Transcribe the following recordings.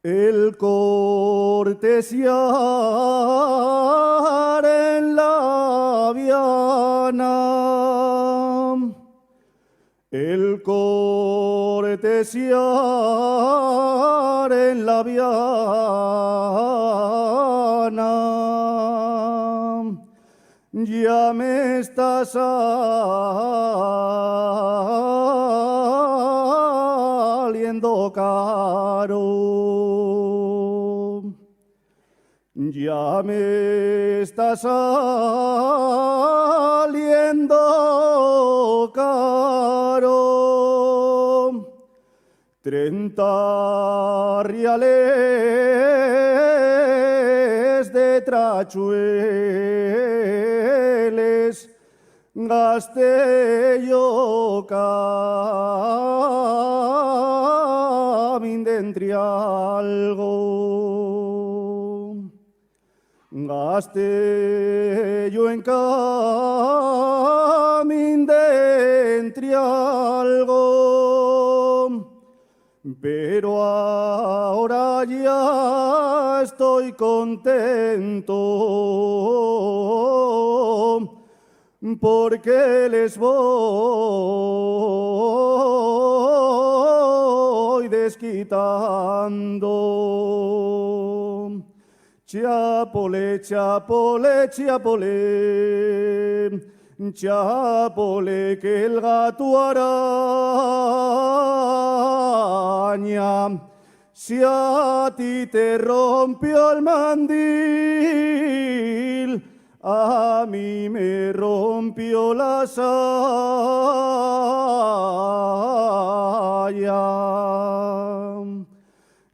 El cortesiar en la viana, el cortesiar en la viana, ya me estás saliendo caro. Ya me está saliendo caro. 30 reales de trachueles gasté yo dentro algo. Gasté yo en dentro algo, pero ahora ya estoy contento porque les voy desquitando. Chiapole, chiapole, chiapole, chiapole, que el gato araña, si a ti te rompió el mandil, a mí me rompió la saya.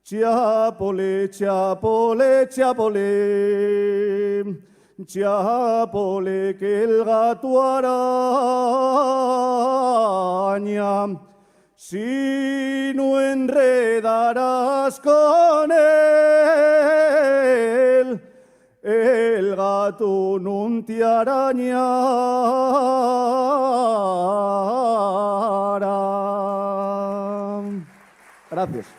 Chiapole, chiapole, chiapole, chiapole, que el gato araña, si no enredarás con él, el gato no te arañará. Gracias.